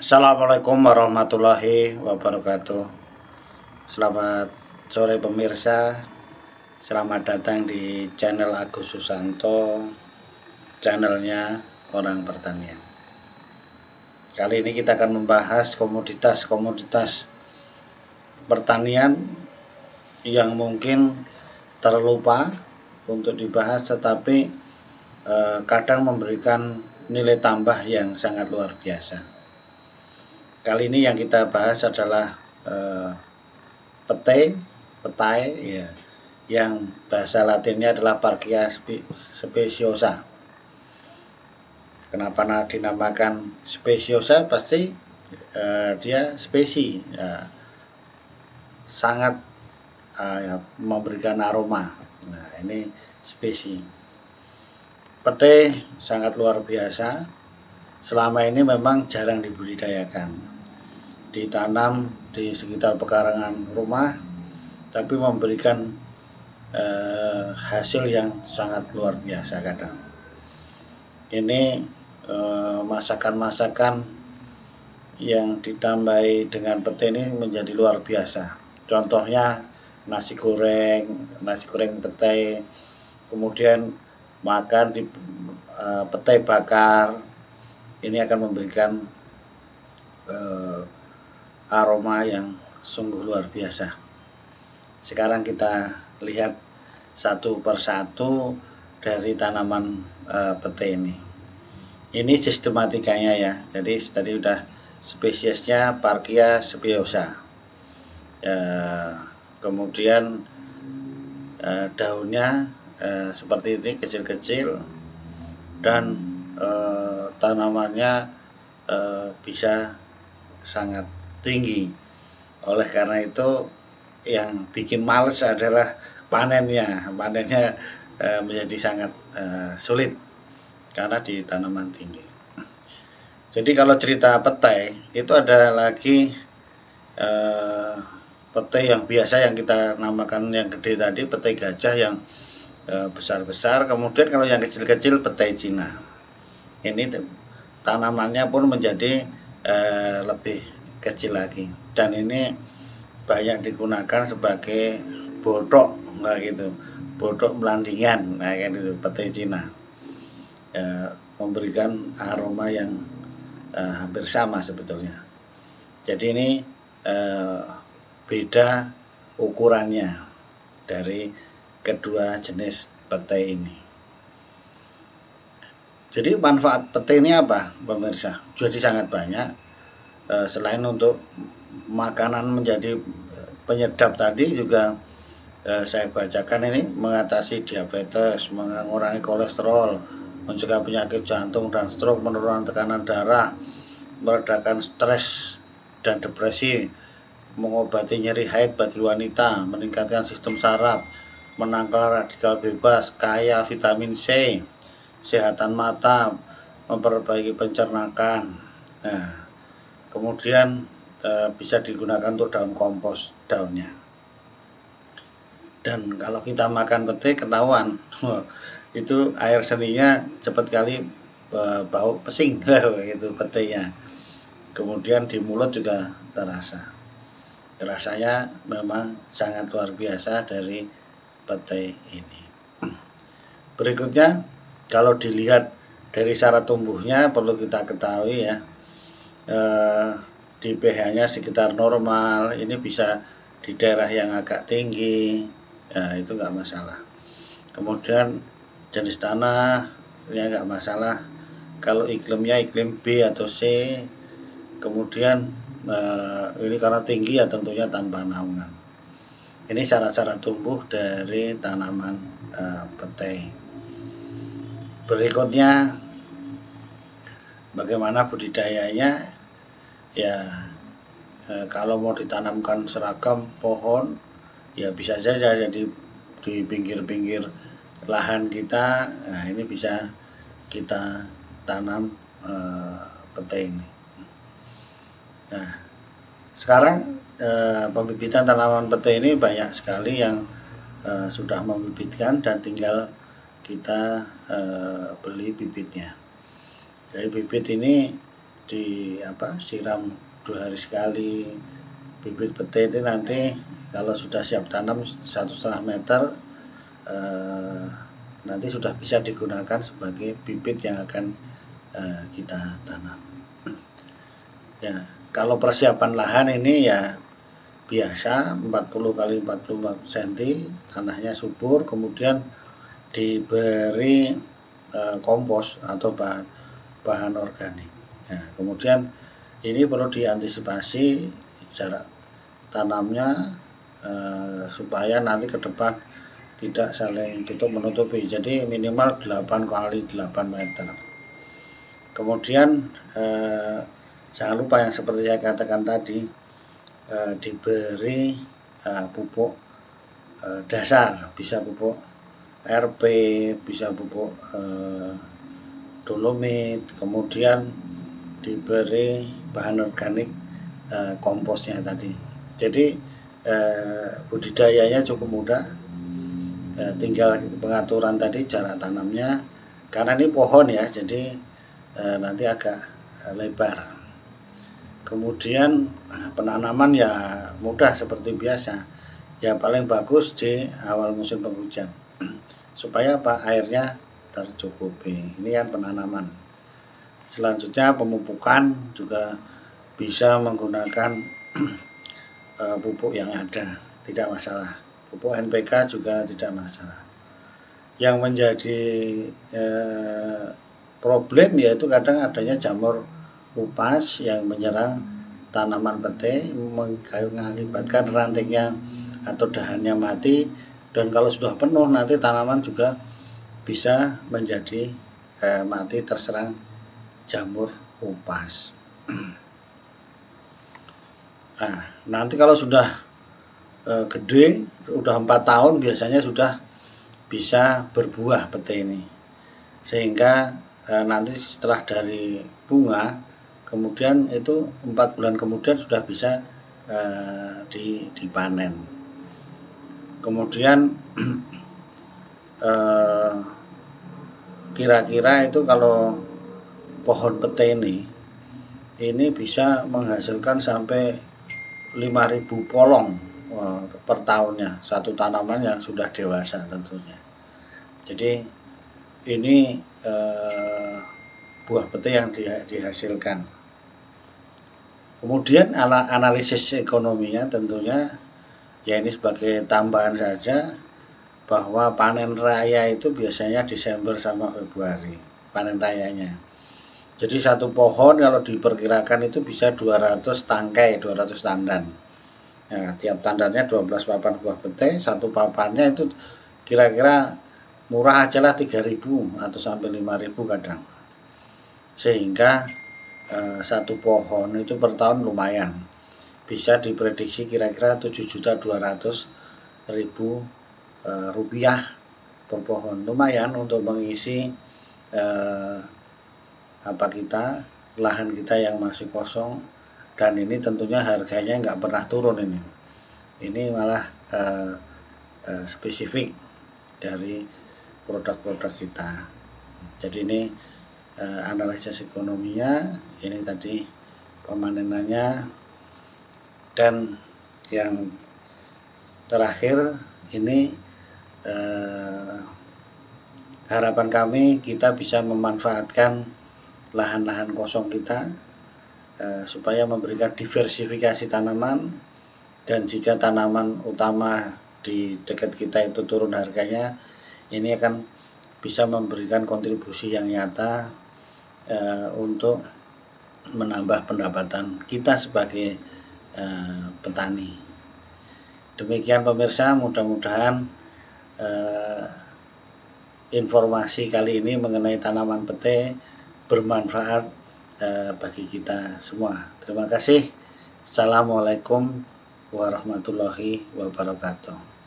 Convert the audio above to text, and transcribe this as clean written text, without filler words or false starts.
Assalamualaikum warahmatullahi wabarakatuh. Selamat sore pemirsa. Selamat datang di channel Agus Susanto, channelnya Orang Pertanian. Kali ini kita akan membahas komoditas-komoditas pertanian yang mungkin terlupa untuk dibahas, tetapi kadang memberikan nilai tambah yang sangat luar biasa. Kali ini yang kita bahas adalah petai ya, yang bahasa latinnya adalah Parkia speciosa. Kenapa dinamakan speciosa? Pasti dia spesi ya, sangat ya, memberikan aroma. Nah, ini spesi. Petai sangat luar biasa. Selama ini memang jarang dibudidayakan, ditanam di sekitar pekarangan rumah, tapi memberikan hasil yang sangat luar biasa kadang. Ini masakan-masakan yang ditambahi dengan petai ini menjadi luar biasa. Contohnya nasi goreng petai, kemudian makan di petai bakar. Ini akan memberikan aroma yang sungguh luar biasa. Sekarang kita lihat satu persatu dari tanaman petai ini. Ini sistematikanya ya. Jadi tadi udah spesiesnya Parkia speciosa. Kemudian daunnya seperti ini, kecil-kecil, dan tanamannya bisa sangat tinggi. Oleh karena itu yang bikin males adalah panennya menjadi sangat sulit karena di tanaman tinggi. Jadi kalau cerita petai itu ada lagi petai yang biasa yang kita namakan yang gede tadi, petai gajah yang besar-besar. Kemudian kalau yang kecil-kecil petai Cina. Ini tanamannya pun menjadi lebih kecil lagi, dan ini banyak digunakan sebagai bodok, nah gitu, bodok melandingan, nah kayak gitu, petai Cina memberikan aroma yang hampir sama sebetulnya. Jadi ini beda ukurannya dari kedua jenis petai ini. Jadi manfaat petai ini apa, pemirsa? Jadi sangat banyak. Selain untuk makanan menjadi penyedap tadi, juga saya bacakan ini mengatasi diabetes, mengurangi kolesterol, mencegah penyakit jantung dan stroke, menurunkan tekanan darah, meredakan stres dan depresi, mengobati nyeri haid bagi wanita, meningkatkan sistem saraf, menangkal radikal bebas, kaya vitamin C, kesehatan mata, memperbaiki pencernaan. Nah, kemudian bisa digunakan untuk daun kompos, daunnya. Dan kalau kita makan petai ketahuan itu air seninya cepat kali bau pesing gitu petainya. Kemudian di mulut juga terasa. Rasanya memang sangat luar biasa dari petai ini. Berikutnya, kalau dilihat dari syarat tumbuhnya perlu kita ketahui ya, di pH-nya sekitar normal. Ini bisa di daerah yang agak tinggi, ya itu nggak masalah. Kemudian jenis tanah ya nggak masalah. Kalau iklimnya iklim B atau C. Kemudian ini karena tinggi ya tentunya tanpa naungan. Ini syarat-syarat tumbuh dari tanaman petai. Berikutnya, bagaimana budidayanya? Ya, kalau mau ditanamkan seragam pohon, ya bisa saja jadi di pinggir-pinggir lahan kita. Nah, ini bisa kita tanam petai ini. Nah, sekarang pembibitan tanaman petai ini banyak sekali yang sudah membibitkan, dan tinggal kita beli bibitnya. Dari bibit ini siram 2 hari sekali. Bibit pete itu nanti kalau sudah siap tanam 1,5 meter nanti sudah bisa digunakan sebagai bibit yang akan kita tanam. Ya, kalau persiapan lahan ini ya biasa 40 kali 40 cm, tanahnya subur, kemudian diberi kompos atau bahan organik. Nah, kemudian ini perlu diantisipasi jarak tanamnya supaya nanti ke depan tidak saling tutup menutupi. Jadi minimal 8 kali 8 meter. Kemudian jangan lupa yang seperti saya katakan tadi, diberi pupuk dasar, bisa pupuk RP, bisa pupuk dolomit, kemudian diberi bahan organik komposnya tadi. Jadi budidayanya cukup mudah, tinggal pengaturan tadi jarak tanamnya, karena ini pohon ya, jadi nanti agak lebar. Kemudian penanaman ya mudah seperti biasa, ya paling bagus di awal musim penghujan supaya airnya tercukupi. Ini kan penanaman. Selanjutnya pemupukan juga bisa menggunakan pupuk yang ada, tidak masalah. Pupuk NPK juga tidak masalah. Yang menjadi problem yaitu kadang adanya jamur upas yang menyerang tanaman pete, mengakibatkan rantingnya atau dahannya mati, dan kalau sudah penuh nanti tanaman juga bisa menjadi mati terserang jamur upas. Nah, nanti kalau sudah gede, sudah 4 tahun biasanya sudah bisa berbuah pete ini, sehingga nanti setelah dari bunga, kemudian itu 4 bulan kemudian sudah bisa dipanen. Kemudian kira-kira itu kalau pohon pete ini bisa menghasilkan sampai 5.000 polong per tahunnya, satu tanaman yang sudah dewasa tentunya. Jadi ini buah pete yang dihasilkan. Kemudian analisis ekonominya tentunya ya ini sebagai tambahan saja, bahwa panen raya itu biasanya Desember sama Februari panen rayanya. Jadi satu pohon kalau diperkirakan itu bisa 200 tangkai, 200 tandan. Nah, tiap tandannya 12 papan buah pete, satu papannya itu kira-kira murah aja lah 3.000 atau sampai 5.000 kadang. Sehingga satu pohon itu per tahun lumayan, bisa diprediksi kira-kira 7.200.000 rupiah per pohon. Lumayan untuk mengisi lahan kita yang masih kosong, dan ini tentunya harganya nggak pernah turun ini malah spesifik dari produk-produk kita. Jadi ini analisis ekonominya, ini tadi pemanenannya, dan yang terakhir ini harapan kami kita bisa memanfaatkan lahan-lahan kosong kita supaya memberikan diversifikasi tanaman, dan jika tanaman utama di dekat kita itu turun harganya, ini akan bisa memberikan kontribusi yang nyata untuk menambah pendapatan kita sebagai petani. Demikian pemirsa, mudah-mudahan informasi kali ini mengenai tanaman pete bermanfaat bagi kita semua. Terima kasih. Assalamualaikum warahmatullahi wabarakatuh.